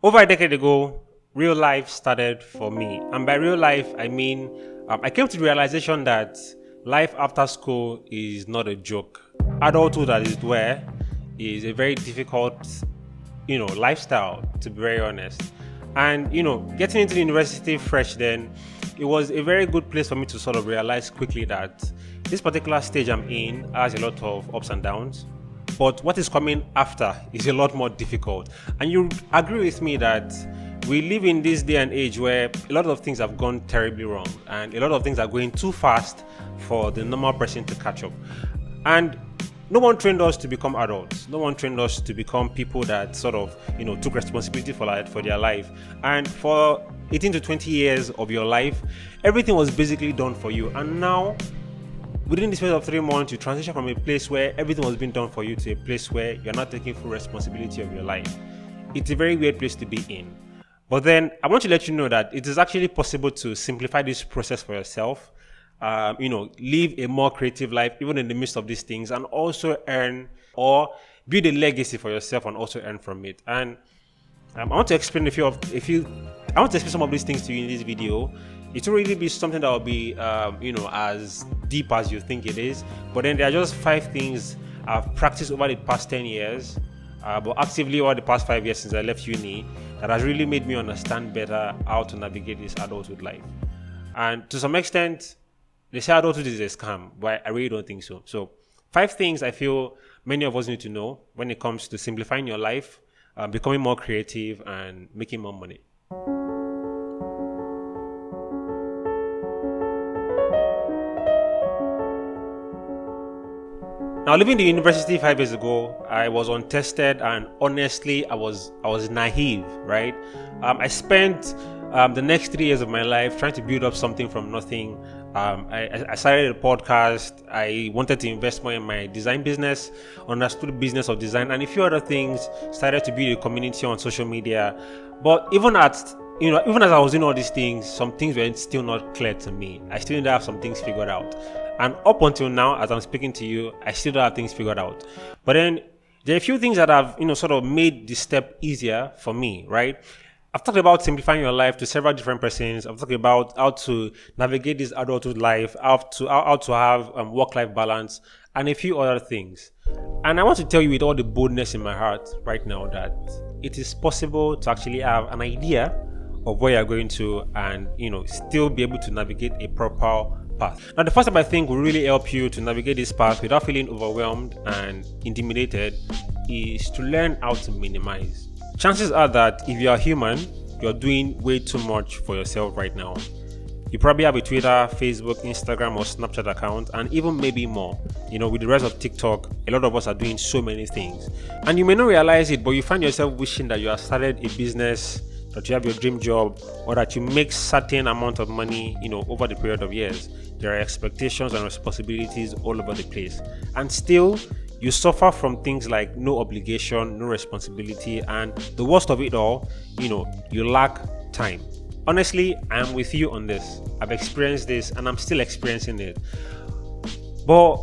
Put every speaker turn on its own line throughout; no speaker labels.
Over a decade ago, real life started for me. And by real life, I mean, I came to the realization that life after school is not a joke. Adulthood, as it were, is a very difficult, lifestyle, to be very honest. And, getting into the university fresh then, it was a very good place for me to sort of realize quickly that this particular stage I'm in has a lot of ups and downs. But what is coming after is a lot more difficult. And you agree with me that we live in this day and age where a lot of things have gone terribly wrong and a lot of things are going too fast for the normal person to catch up. And no one trained us to become adults. No one trained us to become people that sort of, took responsibility for their life. And for 18 to 20 years of your life, everything was basically done for you. And now, within the space of 3 months, you transition from a place where everything was being done for you to a place where you're not taking full responsibility of your life. It's a very weird place to be in. But then I want to let you know that it is actually possible to simplify this process for yourself, live a more creative life even in the midst of these things, and also earn or build a legacy for yourself and also earn from it. And I want to explain I want to explain some of these things to you in this video. It will really be something that will be, as deep as you think it is. But then there are just 5 things I've practiced over the past 10 years, but actively over the past 5 years since I left uni, that has really made me understand better how to navigate this adulthood life. And to some extent, they say adulthood is a scam, but I really don't think so. So 5 things I feel many of us need to know when it comes to simplifying your life, becoming more creative, and making more money. Now, leaving the university 5 years ago, I was untested, and honestly, I was naive, right? I spent the next 3 years of my life trying to build up something from nothing. I started a podcast. I wanted to invest more in my design business, understood the business of design, and a few other things. Started to build a community on social media. But even as I was doing all these things, some things were still not clear to me. I still didn't have some things figured out. And up until now, as I'm speaking to you, I still don't have things figured out. But then there are a few things that have, sort of made this step easier for me, right? I've talked about simplifying your life to several different persons. I've talked about how to navigate this adulthood life, how to have work-life balance, and a few other things. And I want to tell you with all the boldness in my heart right now that it is possible to actually have an idea of where you're going to and, still be able to navigate a proper path. Now, the first step I think will really help you to navigate this path without feeling overwhelmed and intimidated is to learn how to minimize. Chances are that if you're human, you're doing way too much for yourself right now. You probably have a Twitter, Facebook, Instagram, or Snapchat account, and even maybe more. With the rise of TikTok, a lot of us are doing so many things. And you may not realize it, but you find yourself wishing that you have started a business, that you have your dream job, or that you make certain amount of money, over the period of years. There are expectations and responsibilities all over the place. And still, you suffer from things like no obligation, no responsibility, and the worst of it all, you lack time. Honestly, I'm with you on this. I've experienced this and I'm still experiencing it. But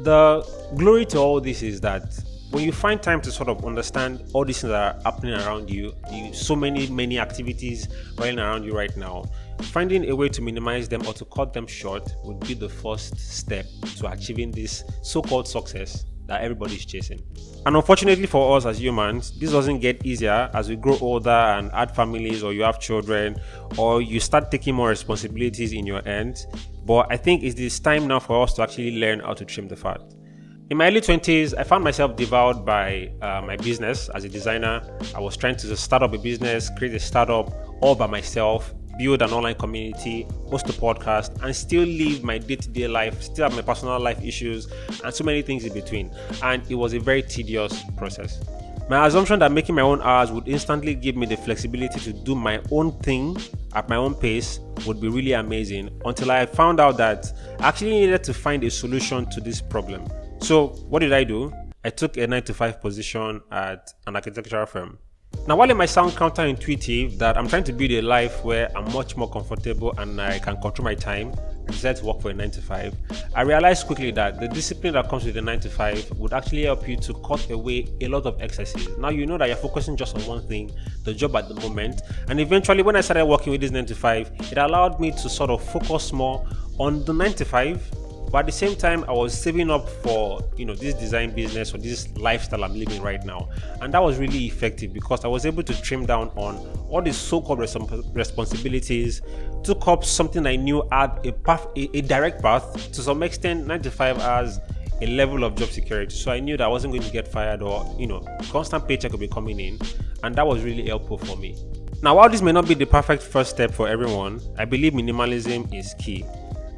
the glory to all this is that when you find time to sort of understand all these things that are happening around you, so many activities running around you right now, finding a way to minimize them or to cut them short would be the first step to achieving this so-called success that everybody's chasing. And unfortunately for us as humans, this doesn't get easier as we grow older and add families, or you have children, or you start taking more responsibilities in your end. But I think it is time now for us to actually learn how to trim the fat. In my early 20s, I found myself devoured by my business as a designer. I was trying to start up a business, create a startup all by myself, build an online community, host a podcast, and still live my day-to-day life, still have my personal life issues, and so many things in between. And it was a very tedious process. My assumption that making my own hours would instantly give me the flexibility to do my own thing at my own pace would be really amazing, until I found out that I actually needed to find a solution to this problem. So what did I do? I took a 9-to-5 position at an architectural firm. Now, while it might sound counterintuitive that I'm trying to build a life where I'm much more comfortable and I can control my time, I decided to work for a 9 to 5, I realized quickly that the discipline that comes with the 9 to 5 would actually help you to cut away a lot of excesses. Now you know that you're focusing just on one thing, the job at the moment, and eventually when I started working with this 9 to 5, it allowed me to sort of focus more on the 9 to 5. But at the same time, I was saving up for this design business or this lifestyle I'm living right now, and that was really effective because I was able to trim down on all these so-called responsibilities. Took up something I knew had a direct path. To some extent, 9 to 5 has a level of job security, so I knew that I wasn't going to get fired or constant paycheck would be coming in, and that was really helpful for me. Now, while this may not be the perfect first step for everyone, I believe minimalism is key.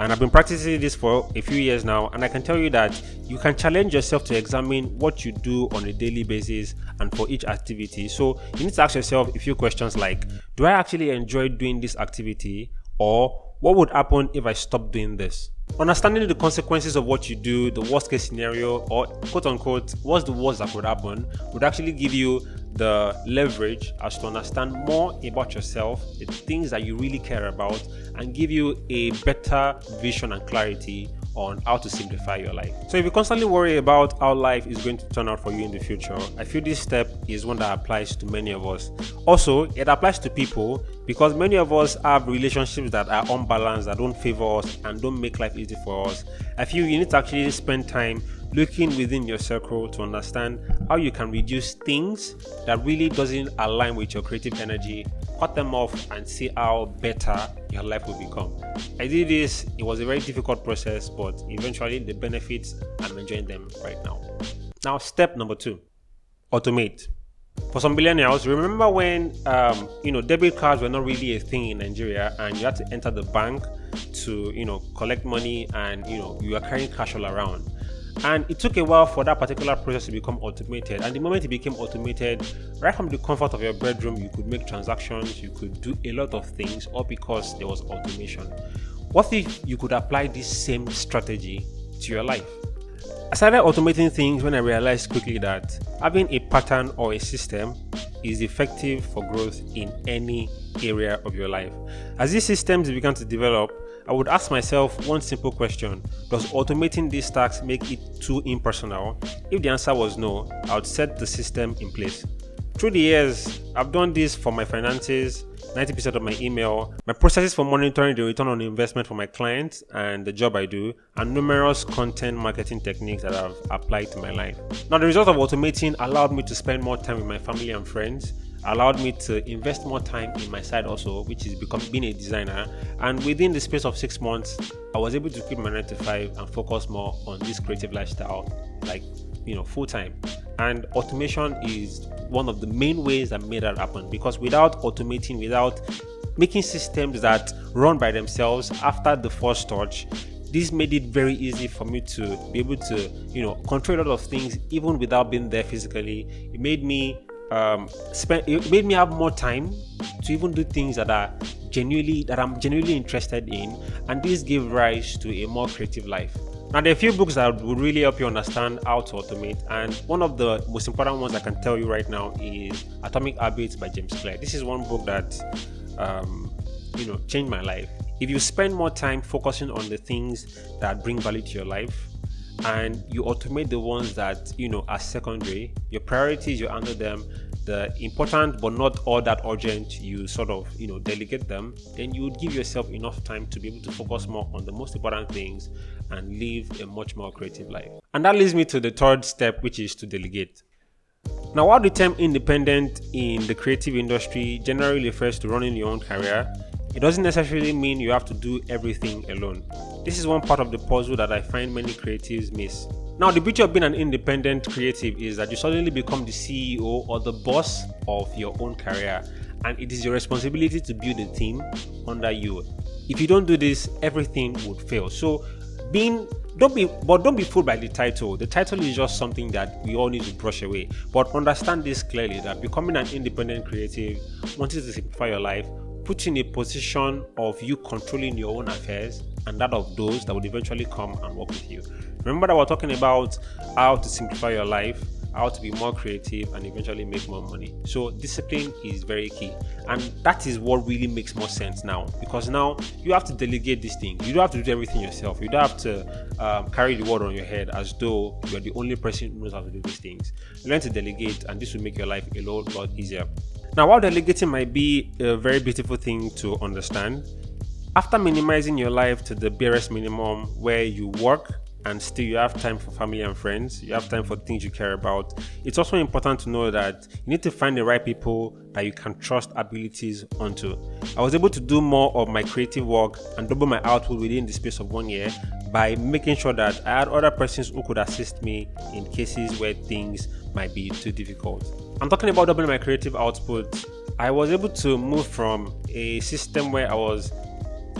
And I've been practicing this for a few years now, and I can tell you that you can challenge yourself to examine what you do on a daily basis and for each activity. So you need to ask yourself a few questions like, do I actually enjoy doing this activity? Or what would happen if I stopped doing this? Understanding the consequences of what you do, the worst case scenario, or quote unquote, what's the worst that could happen, would actually give you the leverage as to understand more about yourself, the things that you really care about, and give you a better vision and clarity on how to simplify your life. So if you constantly worry about how life is going to turn out for you in the future, I feel this step is one that applies to many of us. Also, it applies to people because many of us have relationships that are unbalanced, that don't favor us and don't make life easy for us. I feel you need to actually spend time looking within your circle to understand how you can reduce things that really doesn't align with your creative energy, cut them off, and see how better your life will become. I did this. It was a very difficult process, but eventually the benefits, I'm enjoying them right now. Now, step number 2, automate. For some millennials, remember when debit cards were not really a thing in Nigeria, and you had to enter the bank to collect money, and you were carrying cash all around. And it took a while for that particular process to become automated. And the moment it became automated, right from the comfort of your bedroom, you could make transactions, you could do a lot of things, all because there was automation. What if you could apply this same strategy to your life? I started automating things when I realized quickly that having a pattern or a system is effective for growth in any area of your life. As these systems began to develop, I would ask myself one simple question: does automating these tasks make it too impersonal? If the answer was no, I would set the system in place. Through the years, I've done this for my finances, 90% of my email, my processes for monitoring the return on investment for my clients and the job I do, and numerous content marketing techniques that I've applied to my life. Now, the result of automating allowed me to spend more time with my family and friends, allowed me to invest more time in my side also, which is being a designer. And within the space of 6 months, I was able to quit my 9 to 5 and focus more on this creative lifestyle, full time. And automation is one of the main ways that made that happen, because without automating, without making systems that run by themselves after the first touch, this made it very easy for me to be able to, control a lot of things even without being there physically. It made me have more time to even do things that I'm genuinely interested in, and this gave rise to a more creative life. Now, there are a few books that would really help you understand how to automate, and one of the most important ones I can tell you right now is Atomic Habits by James Clear. This is one book that changed my life. If you spend more time focusing on the things that bring value to your life, and you automate the ones that are secondary, your priorities, you handle them, the important but not all that urgent, you sort of delegate them, then you would give yourself enough time to be able to focus more on the most important things and live a much more creative life. And that leads me to the third step, which is to delegate. Now, while the term independent in the creative industry generally refers to running your own career, it doesn't necessarily mean you have to do everything alone. This is one part of the puzzle that I find many creatives miss. Now, the beauty of being an independent creative is that you suddenly become the CEO or the boss of your own career, and it is your responsibility to build a team under you. If you don't do this, everything would fail. So, don't be fooled by the title. The title is just something that we all need to brush away. But understand this clearly, that becoming an independent creative, wanting to simplify your life, puts you in a position of you controlling your own affairs and that of those that would eventually come and work with you. Remember that we're talking about how to simplify your life, how to be more creative, and eventually make more money. So discipline is very key, and that is what really makes more sense now, because now you have to delegate these things. You don't have to do everything yourself. You don't have to carry the world on your head as though you're the only person who knows how to do these things. Learn to delegate, and this will make your life a lot easier. Now, while delegating might be a very beautiful thing to understand, after minimizing your life to the barest minimum, where you work and still you have time for family and friends, you have time for things you care about, it's also important to know that you need to find the right people that you can trust abilities onto. I was able to do more of my creative work and double my output within the space of 1 year by making sure that I had other persons who could assist me in cases where things might be too difficult. I'm talking about doubling my creative output. I was able to move from a system where I was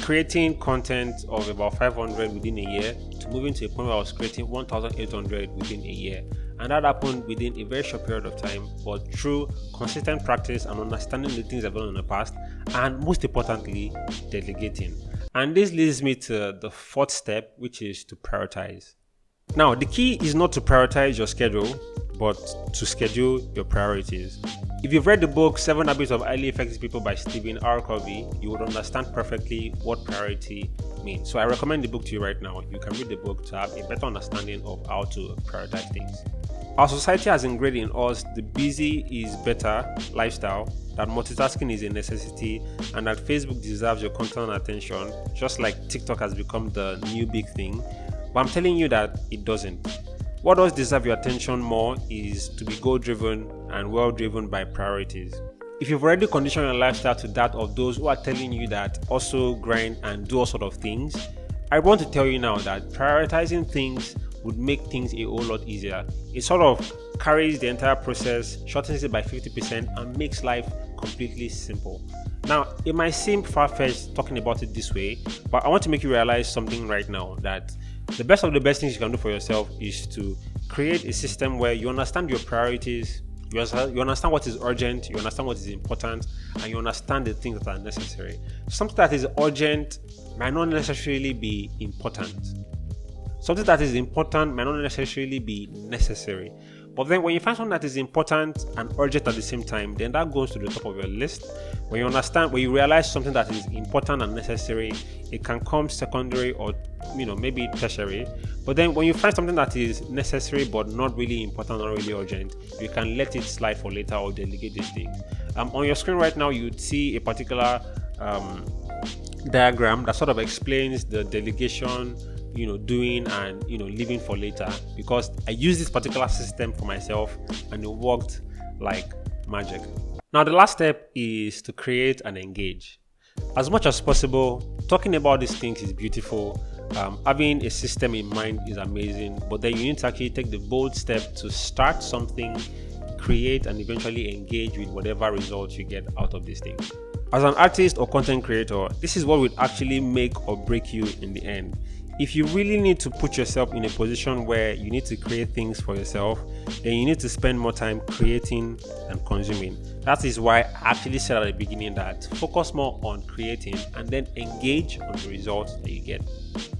creating content of about 500 within a year to moving to a point where I was creating 1,800 within a year. And that happened within a very short period of time, but through consistent practice and understanding the things I've done in the past, and most importantly, delegating. And this leads me to the fourth step, which is to prioritize. Now, the key is not to prioritize your schedule, but to schedule your priorities. If you've read the book 7 Habits of Highly Effective People by Stephen R. Covey, you would understand perfectly what priority means. So I recommend the book to you right now. You can read the book to have a better understanding of how to prioritize things. Our society has ingrained in us the busy is better lifestyle, that multitasking is a necessity, and that Facebook deserves your constant attention, just like TikTok has become the new big thing. But I'm telling you that it doesn't. What does deserve your attention more is to be goal-driven and well-driven by priorities. If you've already conditioned your lifestyle to that of those who are telling you that also grind and do all sort of things, I want to tell you now that prioritizing things would make things a whole lot easier. It sort of carries the entire process, shortens it by 50%, and makes life completely simple. Now, it might seem far-fetched talking about it this way, but I want to make you realize something right now, that the best of the best things you can do for yourself is to create a system where you understand your priorities, you understand what is urgent, you understand what is important, and you understand the things that are necessary. Something that is urgent might not necessarily be important. Something that is important might not necessarily be necessary. But then when you find something that is important and urgent at the same time, then that goes to the top of your list. When you realize something that is important and necessary, it can come secondary or maybe tertiary. But then when you find something that is necessary but not really important or really urgent, you can let it slide for later or delegate these things. On your screen right now, you'd see a particular diagram that sort of explains the delegation, doing and leaving for later, because I use this particular system for myself and it worked like magic. Now, the last step is to create and engage. As much as possible, talking about these things is beautiful. Having a system in mind is amazing, but then you need to actually take the bold step to start something, create, and eventually engage with whatever results you get out of these things. As an artist or content creator, this is what would actually make or break you in the end. If you really need to put yourself in a position where you need to create things for yourself, then you need to spend more time creating and consuming. That is why I actually said at the beginning that focus more on creating and then engage on the results that you get.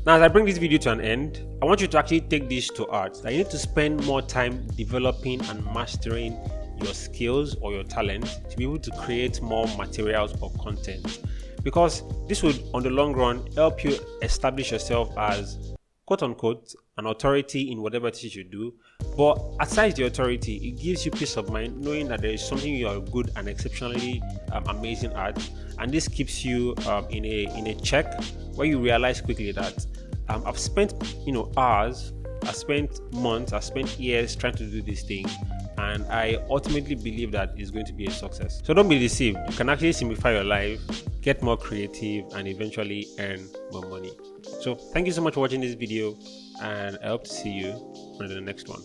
Now, as I bring this video to an end, I want you to actually take this to heart, that you need to spend more time developing and mastering your skills or your talent to be able to create more materials or content. Because this would, on the long run, help you establish yourself as, quote unquote, an authority in whatever it is you do. But aside the authority, it gives you peace of mind knowing that there is something you are good and exceptionally amazing at. And this keeps you in a check where you realize quickly that I've spent hours, I've spent months, I've spent years trying to do this thing. And I ultimately believe that it's going to be a success. So don't be deceived. You can actually simplify your life, get more creative, and eventually earn more money. So thank you so much for watching this video, and I hope to see you on the next one.